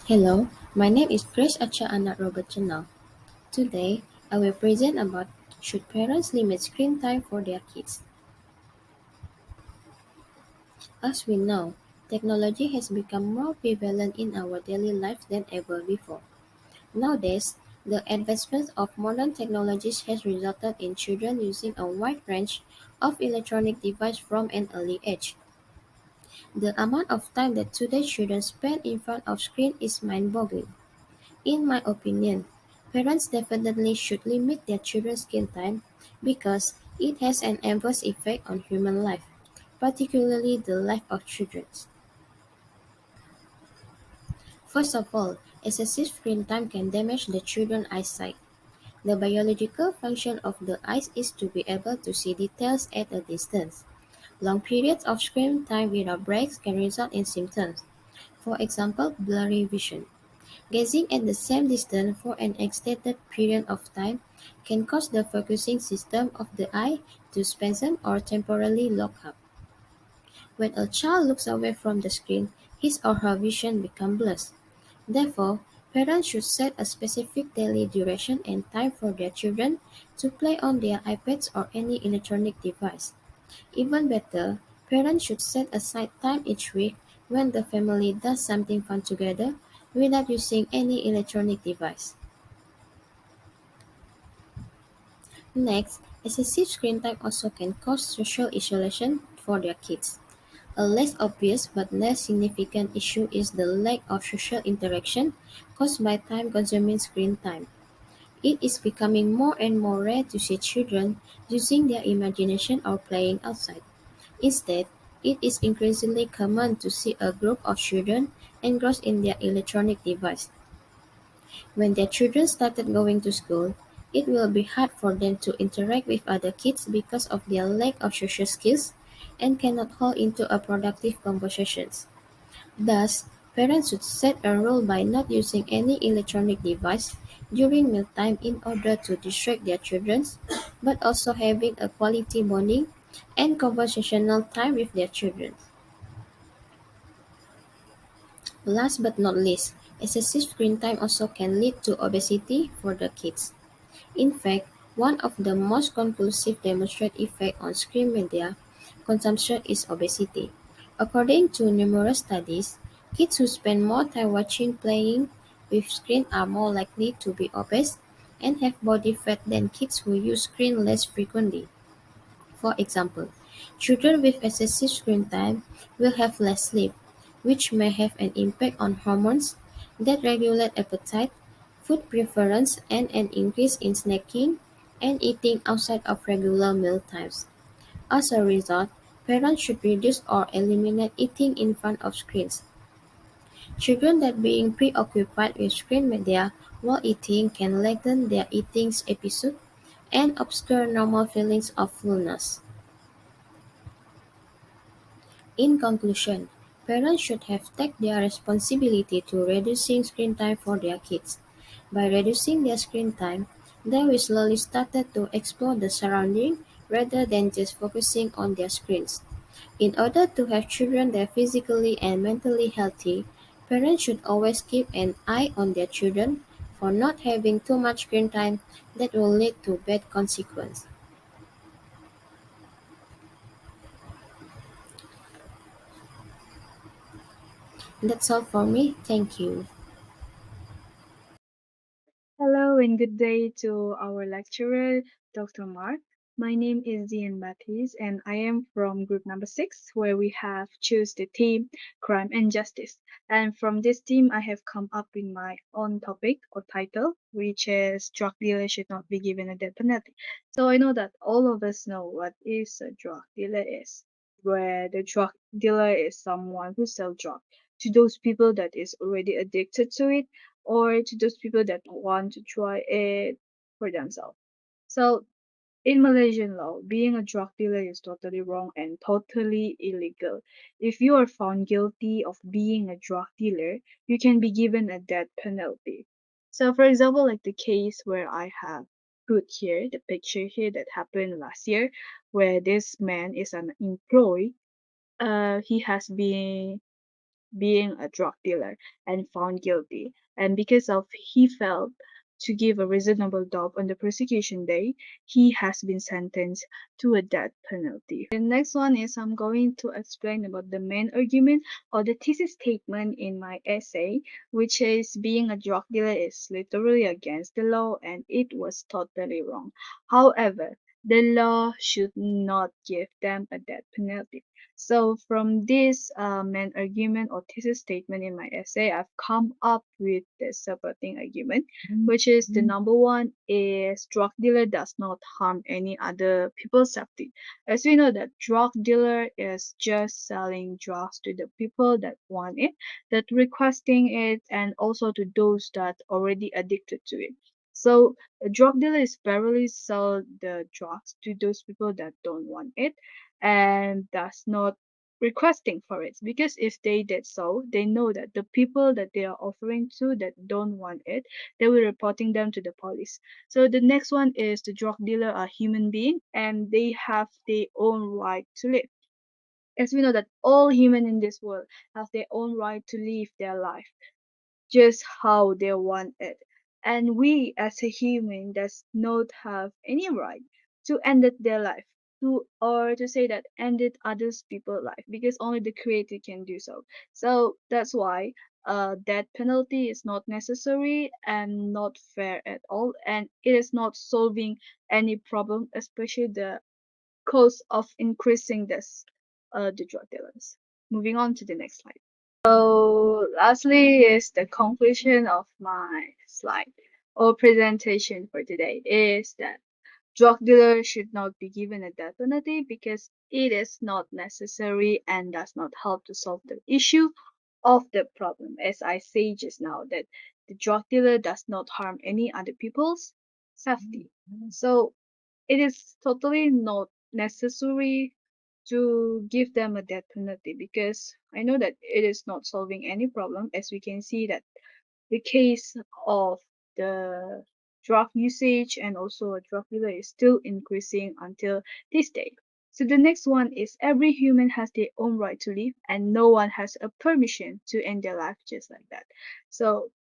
Hello, my name is Grace Acha Anak Robert Channel. Today, I will present about should parents limit screen time for their kids. As we know, technology has become more prevalent in our daily lives than ever before. Nowadays, the advancement of modern technologies has resulted in children using a wide range of electronic devices from an early age. The amount of time that today's children spend in front of screen is mind-boggling. In my opinion, parents definitely should limit their children's screen time because it has an adverse effect on human life, particularly the life of children. First of all, excessive screen time can damage the children's eyesight. The biological function of the eyes is to be able to see details at a distance. Long periods of screen time without breaks can result in symptoms, for example, blurry vision. Gazing at the same distance for an extended period of time can cause the focusing system of the eye to spasm or temporarily lock up. When a child looks away from the screen, his or her vision becomes blurred. Therefore, parents should set a specific daily duration and time for their children to play on their iPads or any electronic device. Even better, parents should set aside time each week when the family does something fun together without using any electronic device. Next, excessive screen time also can cause social isolation for their kids. A less obvious but less significant issue is the lack of social interaction caused by time-consuming screen time. It is becoming more and more rare to see children using their imagination or playing outside. Instead, it is increasingly common to see a group of children engrossed in their electronic device. When their children started going to school, it will be hard for them to interact with other kids because of their lack of social skills and cannot hold into a productive conversations. Thus, parents should set a rule by not using any electronic device during mealtime in order to distract their children, but also having a quality bonding and conversational time with their children. Last but not least, excessive screen time also can lead to obesity for the kids. In fact, one of the most conclusive demonstrated effects on screen media consumption is obesity. According to numerous studies, kids who spend more time watching playing with screen are more likely to be obese and have body fat than kids who use screen less frequently. For example, children with excessive screen time will have less sleep, which may have an impact on hormones that regulate appetite, food preference, and an increase in snacking and eating outside of regular meal times. As a result, parents should reduce or eliminate eating in front of screens. Children that being preoccupied with screen media while eating can lengthen their eating episode and obscure normal feelings of fullness. In conclusion, parents should have taken their responsibility to reducing screen time for their kids. By reducing their screen time, they will slowly start to explore the surrounding rather than just focusing on their screens. In order to have children that are physically and mentally healthy, parents should always keep an eye on their children for not having too much screen time that will lead to bad consequences. That's all for me. Thank you. Hello and good day to our lecturer, Dr. Mark. My name is Dian Batis and I am from group number 6 where we have choose the theme crime and justice. And from this theme I have come up with my own topic or title which is drug dealer should not be given a death penalty. So I know that all of us know what is a drug dealer is. Where the drug dealer is someone who sells drugs to those people that is already addicted to it or to those people that want to try it for themselves. So, in Malaysian law, being a drug dealer is totally wrong and totally illegal. If you are found guilty of being a drug dealer, you can be given a death penalty. So, for example, like the case where I have put here, the picture here that happened last year, where this man is an employee. He has been being a drug dealer and found guilty. And because of he failed to give a reasonable doubt on the prosecution day, he has been sentenced to a death penalty. The next one is I'm going to explain about the main argument or the thesis statement in my essay, which is being a drug dealer is literally against the law and it was totally wrong. However, the law should not give them a death penalty. So from this main argument or thesis statement in my essay, I've come up with the supporting argument, which is the number one is drug dealer does not harm any other people's safety. As we know that drug dealer is just selling drugs to the people that want it, that requesting it, and also to those that already addicted to it. So a drug dealer is barely sell the drugs to those people that don't want it and does not requesting for it, because if they did so, they know that the people that they are offering to that don't want it, they will reporting them to the police. So the next one is the drug dealer are human being and they have their own right to live. As we know that all human in this world have their own right to live their life just how they want it. And we as a human does not have any right to end it their life to or to say that ended others people's life, because only the creator can do so. So that's why death penalty is not necessary and not fair at all, and it is not solving any problem, especially the cause of increasing this the drug dealers. Moving on to the next slide. So lastly is the conclusion of my slide or presentation for today is that drug dealers should not be given a death penalty because it is not necessary and does not help to solve the issue of the problem. As I say just now, that the drug dealer does not harm any other people's safety. So it is totally not necessary to give them a death penalty, because I know that it is not solving any problem, as we can see that the case of the drug usage and also a drug dealer is still increasing until this day. So the next one is every human has their own right to live and no one has a permission to end their life just like that. So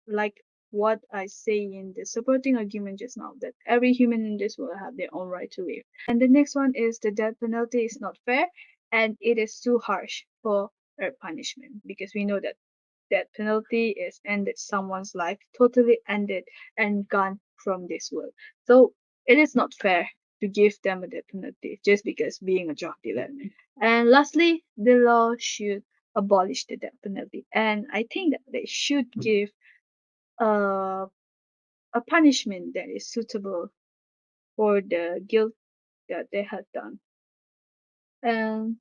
like what I say in the supporting argument just now, that every human in this world have their own right to live. And the next one is the death penalty is not fair and it is too harsh for a punishment, because we know that death penalty is ended someone's life, totally ended and gone from this world. So it is not fair to give them a death penalty just because being a drug dealer. And lastly, the law should abolish the death penalty. And I think that they should give uh, a punishment that is suitable for the guilt that they have done. And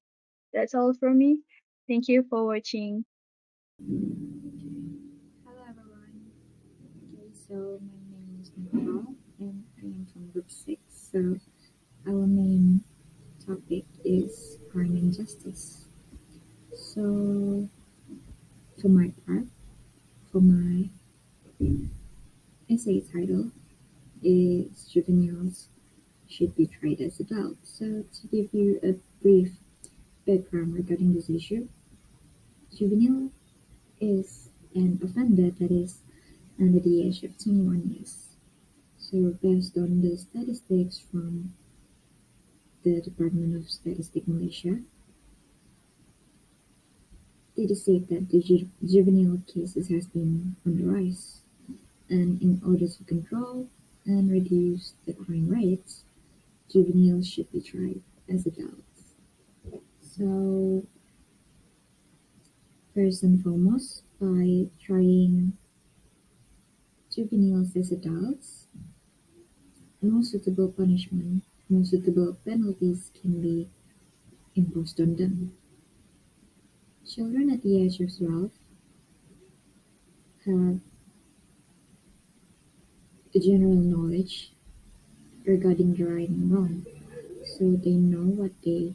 that's all from me. Thank you for watching. Hello everyone. Okay, so my name is Nicole and I am from Group 6. So our main topic is crime and justice. So for my part, for my essay title is Juveniles Should Be Tried as Adults. So to give you a brief background regarding this issue, juvenile is an offender that is under the age of 21 years. So based on the statistics from the Department of Statistics Malaysia, it is said that the juvenile cases has been on the rise, and in order to control and reduce the crime rates, juveniles should be tried as adults. So first and foremost, by trying juveniles as adults, more suitable punishment, more suitable penalties can be imposed on them. Children at the age of 12 have the general knowledge regarding the right and wrong, so they know what they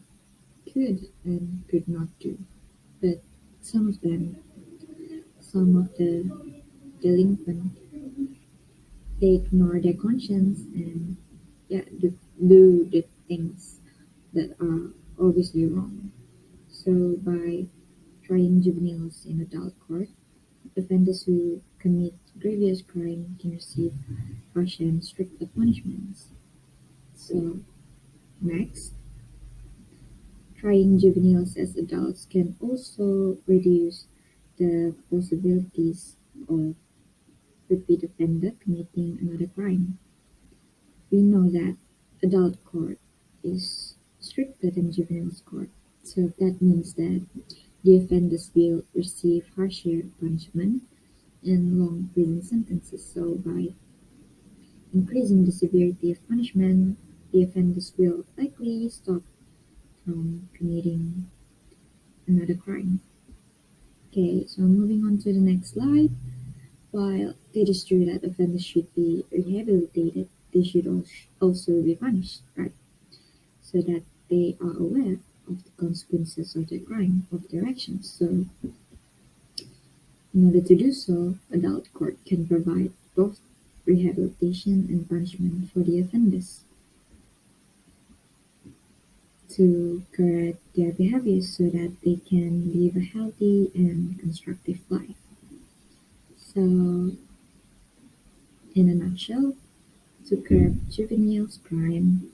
could and could not do. But some of them, some of the delinquent, they ignore their conscience and yeah, do the things that are obviously wrong. So by Trying juveniles in adult court, offenders who commit grievous crime can receive harsh and stricter punishments. So, next, trying juveniles as adults can also reduce the possibilities of repeat offender committing another crime. We know that adult court is stricter than juvenile court, so that means that the offenders will receive harsher punishment and long prison sentences. So by increasing the severity of punishment, the offenders will likely stop from committing another crime. Okay, so moving on to the next slide. While it is true that offenders should be rehabilitated, they should also be punished, right? So that they are aware of the consequences of their crime, of their actions. So, in order to do so, adult court can provide both rehabilitation and punishment for the offenders to correct their behaviors so that they can live a healthy and constructive life. So, in a nutshell, to curb juveniles' crime,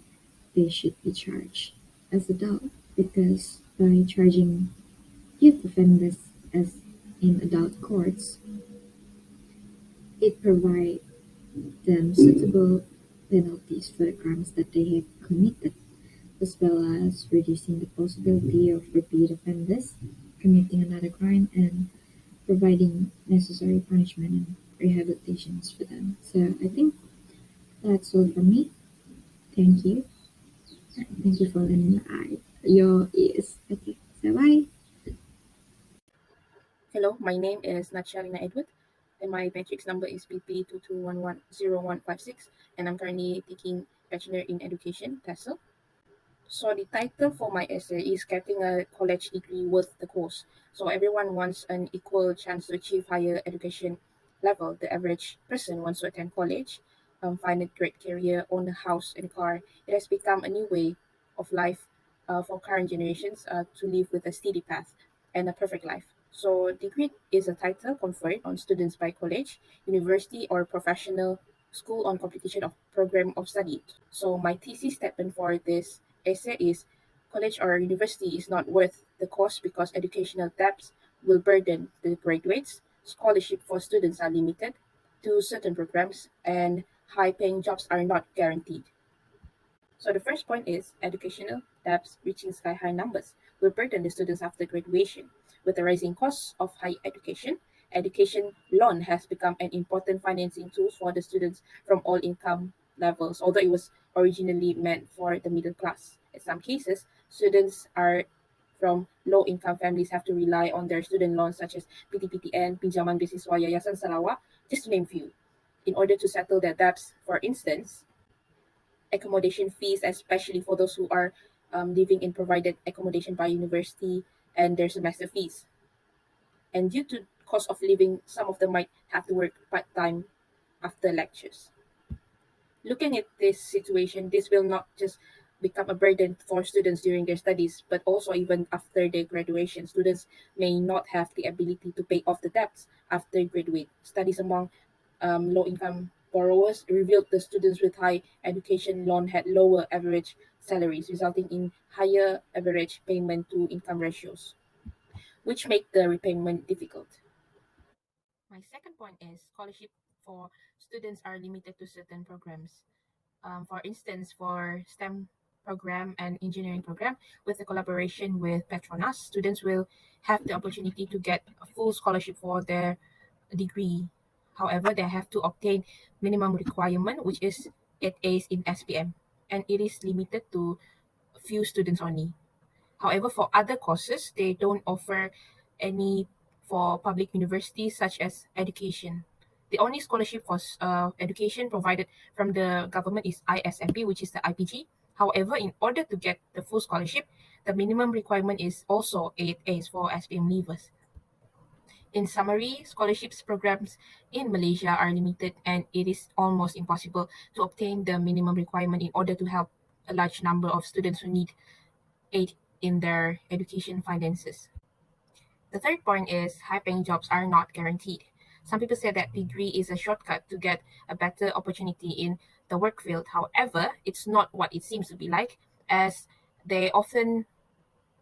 they should be charged as adults because by charging youth offenders as in adult courts, it provides them suitable penalties for the crimes that they have committed, as well as reducing the possibility of repeat offenders committing another crime and providing necessary punishment and rehabilitations for them. So I think that's all from me. Thank you. Thank you for lending your ears. Okay, so bye. Hello, my name is Natchalina Edward, and my matrix number is BP22110156, and I'm currently taking Bachelor in Education, TESOL. So the title for my essay is Getting a College Degree Worth the Cost. So everyone wants an equal chance to achieve higher education level. The average person wants to attend college, find a great career, own a house and car. It has become a new way of life for current generations to live with a steady path and a perfect life. So degree is a title conferred on students by college, university, or professional school on completion of program of study. So my thesis statement for this essay is college or university is not worth the cost because educational debts will burden the graduates. Scholarship for students are limited to certain programs and high-paying jobs are not guaranteed. So the first point is educational debts reaching sky-high numbers will burden the students after graduation. With the rising costs of higher education, education loan has become an important financing tool for the students from all income levels, although it was originally meant for the middle class. In some cases, students are from low-income families have to rely on their student loans such as PTPTN, Pinjaman Beasiswa Yayasan Sarawak, just to name few, in order to settle their debts. For instance, accommodation fees, especially for those who are living in provided accommodation by university and their semester fees. And due to cost of living, some of them might have to work part-time after lectures. Looking at this situation, this will not just become a burden for students during their studies, but also even after their graduation. Students may not have the ability to pay off the debts after graduate. Studies among low-income borrowers revealed the students with high education loan had lower average salaries, resulting in higher average payment to income ratios, which make the repayment difficult. My second point is scholarship for students are limited to certain programs. For instance, for STEM program and engineering program, with the collaboration with Petronas, students will have the opportunity to get a full scholarship for their degree. However, they have to obtain minimum requirement, which is 8 A's in SPM, and it is limited to a few students only. However, for other courses, they don't offer any for public universities such as education. The only scholarship for education provided from the government is ISMP, which is the IPG. However, in order to get the full scholarship, the minimum requirement is also 8 A's for SPM leavers. In summary, scholarships programs in Malaysia are limited and it is almost impossible to obtain the minimum requirement in order to help a large number of students who need aid in their education finances. The third point is high-paying jobs are not guaranteed. Some people say that degree is a shortcut to get a better opportunity in the work field. However, it's not what it seems to be like, as they often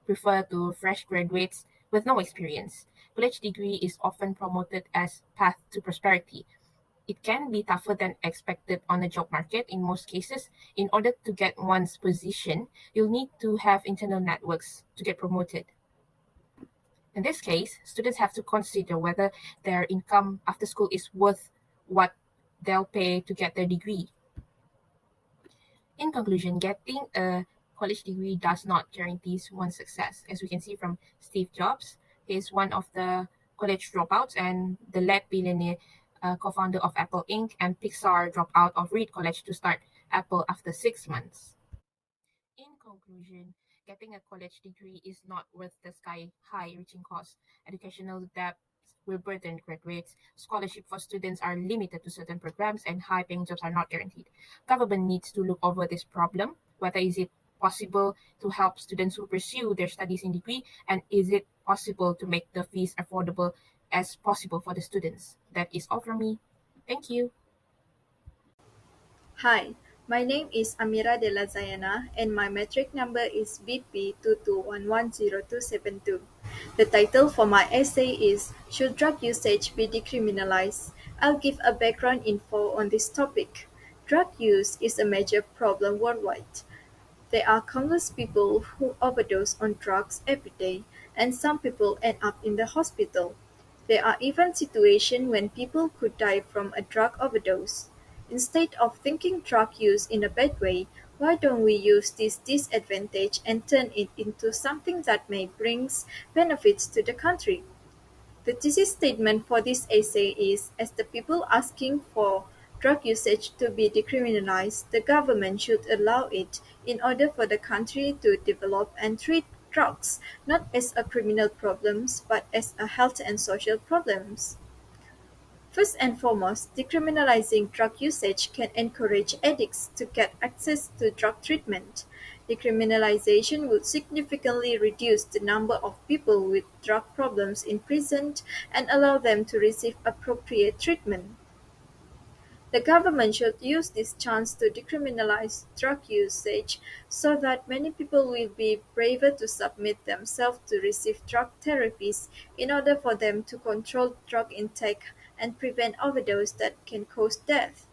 prefer to fresh graduates with no experience. College degree is often promoted as path to prosperity. It can be tougher than expected on the job market in most cases. In order to get one's position, you'll need to have internal networks to get promoted. In this case, students have to consider whether their income after school is worth what they'll pay to get their degree. In conclusion, getting a college degree does not guarantee one's success. As we can see from Steve Jobs, he is one of the college dropouts and the late billionaire co-founder of Apple Inc. and Pixar dropped out of Reed College to start Apple after 6 months. In conclusion, getting a college degree is not worth the sky-high reaching cost. Educational debt will burden graduates. Scholarship for students are limited to certain programs, and high-paying jobs are not guaranteed. Government needs to look over this problem. Whether is it possible to help students who pursue their studies in degree, and is it possible to make the fees affordable as possible for the students? That is all from me. Thank you. Hi, my name is Amira de la Zayana and my metric number is BP22110272. The title for my essay is Should Drug Usage Be Decriminalized? I'll give a background info on this topic. Drug use is a major problem worldwide. There are countless people who overdose on drugs every day, and some people end up in the hospital. There are even situations when people could die from a drug overdose. Instead of thinking drug use in a bad way, why don't we use this disadvantage and turn it into something that may bring benefits to the country? The thesis statement for this essay is, as the people asking for drug usage to be decriminalized, the government should allow it in order for the country to develop and treat drugs not as a criminal problem but as a health and social problems. First and foremost, decriminalizing drug usage can encourage addicts to get access to drug treatment. Decriminalization would significantly reduce the number of people with drug problems in prison and allow them to receive appropriate treatment. The government should use this chance to decriminalize drug usage so that many people will be braver to submit themselves to receive drug therapies in order for them to control drug intake and prevent overdose that can cause death.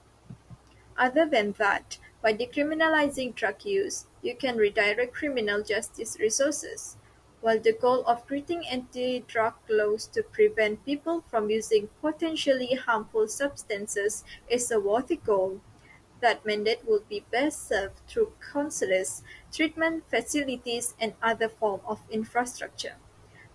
Other than that, by decriminalizing drug use, you can redirect criminal justice resources. While the goal of creating anti-drug laws to prevent people from using potentially harmful substances is a worthy goal, that mandate would be best served through counselors, treatment facilities, and other forms of infrastructure.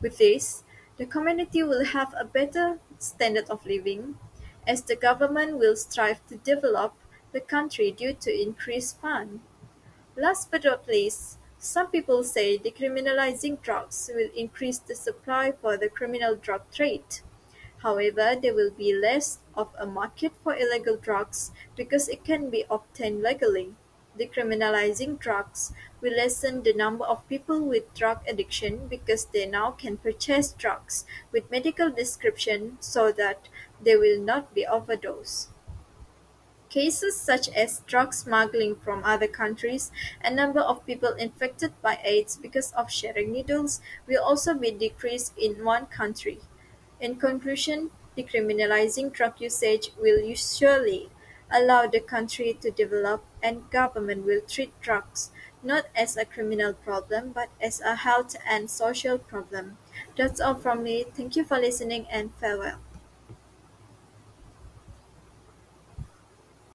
With this, the community will have a better standard of living, as the government will strive to develop the country due to increased funds. Last but not least, some people say decriminalizing drugs will increase the supply for the criminal drug trade. However, there will be less of a market for illegal drugs because it can be obtained legally. Decriminalizing drugs will lessen the number of people with drug addiction because they now can purchase drugs with medical prescription so that they will not be overdose. Cases such as drug smuggling from other countries and number of people infected by AIDS because of sharing needles will also be decreased in one country. In conclusion, decriminalizing drug usage will surely allow the country to develop and government will treat drugs not as a criminal problem but as a health and social problem. That's all from me. Thank you for listening and farewell.